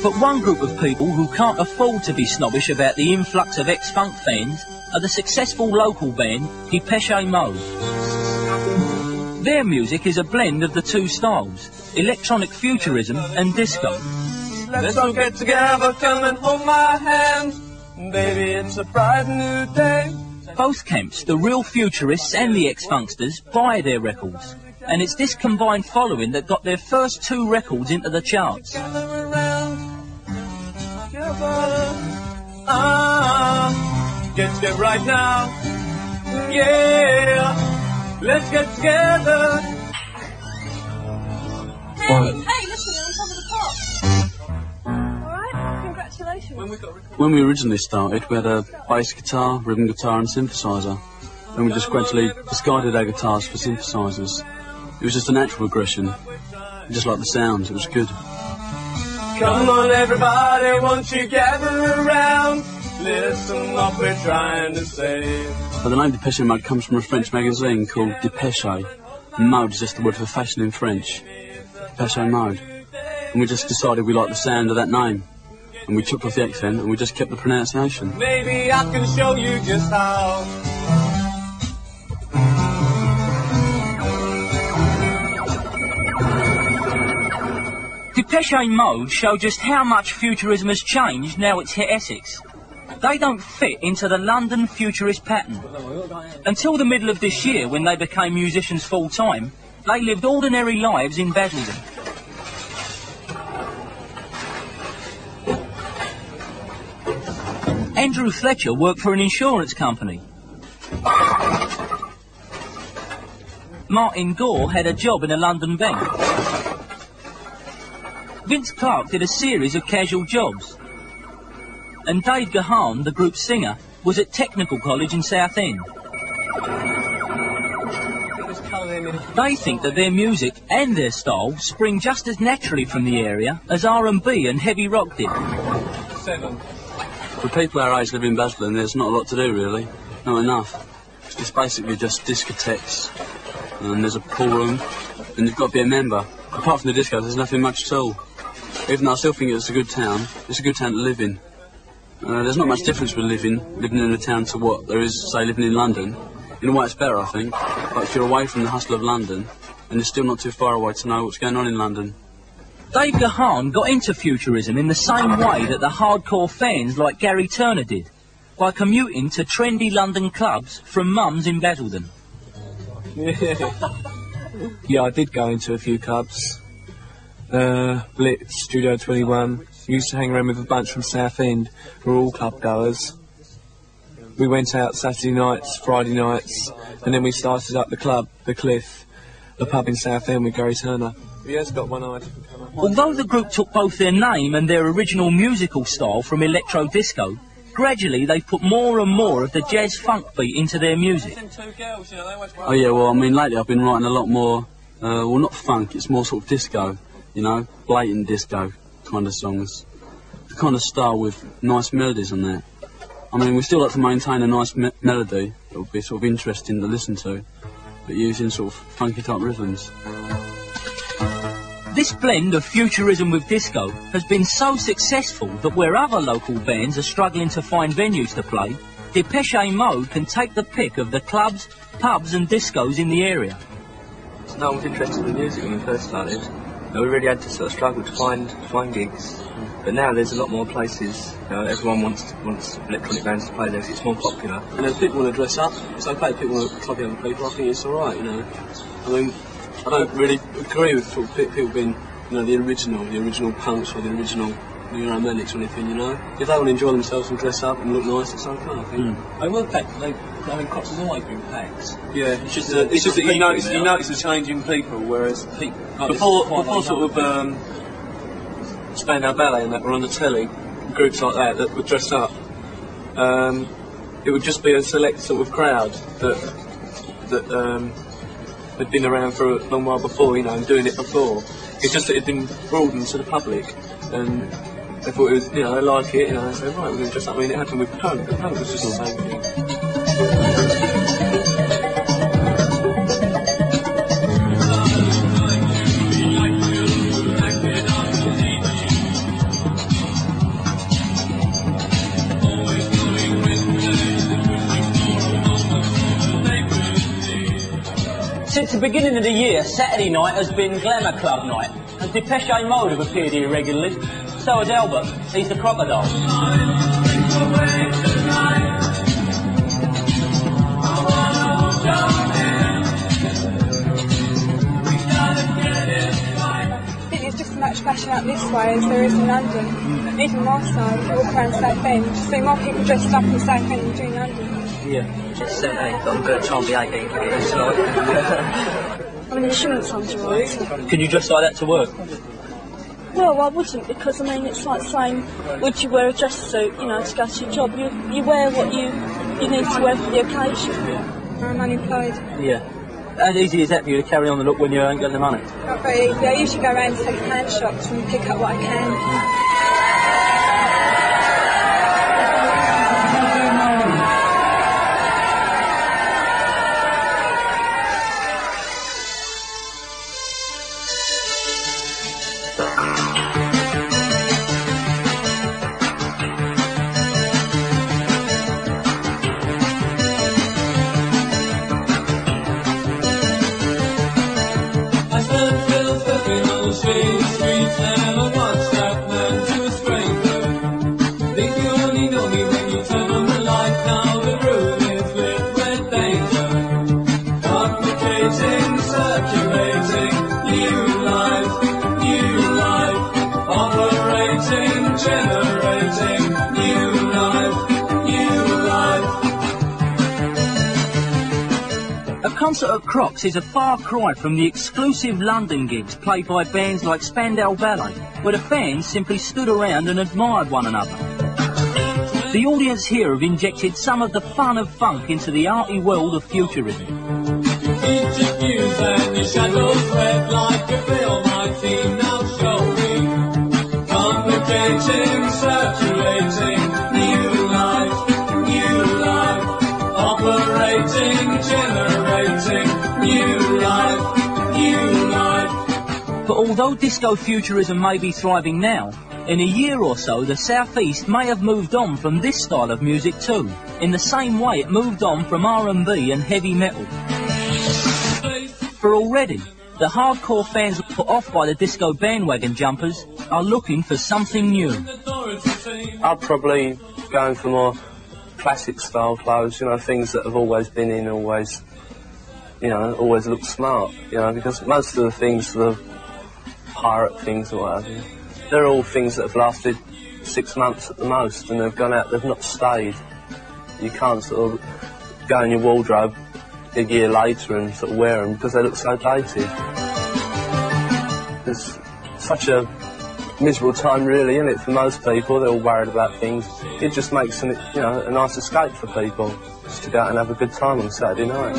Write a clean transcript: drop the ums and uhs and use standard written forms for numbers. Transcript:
But one group of people who can't afford to be snobbish about the influx of ex-funk fans are the successful local band Depeche Mode. Their music is a blend of the two styles, electronic futurism and disco. Let's all get together, come and hold my hand. Baby, it's a bright new day. Both camps, the real futurists and the ex-funksters, buy their records. And it's this combined following that got their first 2 records into the charts. Get right now. Yeah, let's get together. Hey, listen, you're on top of the pops. Alright, congratulations. When we originally started, we had a bass guitar, rhythm guitar and synthesizer. Then we just gradually discarded our guitars for synthesizers. It was just a natural progression. I just like the sounds, it was good. Come on everybody, won't you gather around? Listen what we're trying to say. But the name Depeche Mode comes from a French magazine called Depeche. Mode is just the word for fashion in French. Depeche Mode. And we just decided we liked the sound of that name. And we took off the accent and we just kept the pronunciation. Maybe I can show you just how. Depeche Mode show just how much futurism has changed now it's hit Essex. They don't fit into the London futurist pattern. Until the middle of this year, when they became musicians full-time, they lived ordinary lives in Basildon. Andrew Fletcher worked for an insurance company. Martin Gore had a job in a London bank. Vince Clarke did a series of casual jobs. And Dave Gahan, the group's singer, was at Technical College in Southend. They think that their music and their style spring just as naturally from the area as R&B and heavy rock did. For people our age living in Basildon, there's not a lot to do really, not enough. It's basically just discotheques, and there's a pool room, and you've got to be a member. Apart from the disco, there's nothing much at all. Even though I still think it's a good town to live in. There's not much difference with living in a town to what there is, say, living in London. In a way it's better, I think, but if you're away from the hustle of London, and you're still not too far away to know what's going on in London. Dave Gahan got into futurism in the same way that the hardcore fans like Gary Turner did, by commuting to trendy London clubs from mums in Basildon. Yeah, I did go into a few clubs. Blitz, Studio 21. Used to hang around with a bunch from Southend. We're all club goers. We went out Saturday nights, Friday nights, and then we started up the club, the Cliff, the pub in Southend with Gary Turner. He has got one eye. Although the group took both their name and their original musical style from electro disco, gradually they've put more and more of the jazz funk beat into their music. Oh yeah, well I mean lately I've been writing a lot more, well not funk, it's more sort of disco, you know, blatant disco kind of songs. The kind of style with nice melodies on that. I mean we still like to maintain a nice melody that would be sort of interesting to listen to, but using sort of funky type rhythms. This blend of futurism with disco has been so successful that where other local bands are struggling to find venues to play, Depeche Mode can take the pick of the clubs, pubs and discos in the area. No one was interested in music when we first started. We really had to sort of struggle to find gigs. But now there's a lot more places. Everyone wants electronic bands to play there, so it's more popular. And if people want to dress up, it's okay. People want to club young people. I think it's all right, you know. I mean, I don't really agree with sort of people being, you know, the original punks or the original New Romantics or anything, you know. If they want to enjoy themselves and dress up and look nice, it's okay, I think. They were packed. I mean, Crocs has always been packed. Yeah, it's just that you notice a change in people, whereas before sort of Spandau Ballet and that were on the telly, groups like that would dress up, it would just be a select sort of crowd that had been around for a long while before, you know, and doing it before. It's just that it had been broadened to the public, and they thought it was, you know, they like it, you know, they said, right, we're going to dress up. I mean, it happened with punk. The punk was just the same thing. Since the beginning of the year, Saturday night has been Glamour Club night, and Depeche Mode have appeared here regularly. So has Albert. He's the crocodile. It's just as much fashion out this way as there is in London. Even more so, if you walk around South End, you see more people dressed up in South End than do in London. Yeah. Just 17, but I'm going to try and be 18 for this tonight. I mean, you shouldn't sometimes. Can you dress like that to work? Well, I wouldn't, because I mean, it's like saying, would you wear a dress suit, you know, to go to your job? You wear what you need to wear for the occasion. I'm unemployed. Yeah. How easy is that for you to carry on the look when you ain't got the money? Not very easy. I usually go around second-hand shops and pick up what I can. A concert at Crocs is a far cry from the exclusive London gigs played by bands like Spandau Ballet, where the fans simply stood around and admired one another. The audience here have injected some of the fun of funk into the arty world of futurism. But although disco futurism may be thriving now, in a year or so the South East may have moved on from this style of music too, in the same way it moved on from R&B and heavy metal. For already, the hardcore fans put off by the disco bandwagon jumpers are looking for something new. I'd probably go for more classic style clothes, you know, things that have always been in, always look smart, you know, because most of the things, the pirate things or whatever, they're all things that have lasted 6 months at the most, and they've gone out, they've not stayed. You can't sort of go in your wardrobe a year later and sort of wear them because they look so dated. It's such a miserable time really, isn't it, for most people? They're all worried about things. It just makes a nice escape for people, just to go out and have a good time on Saturday night.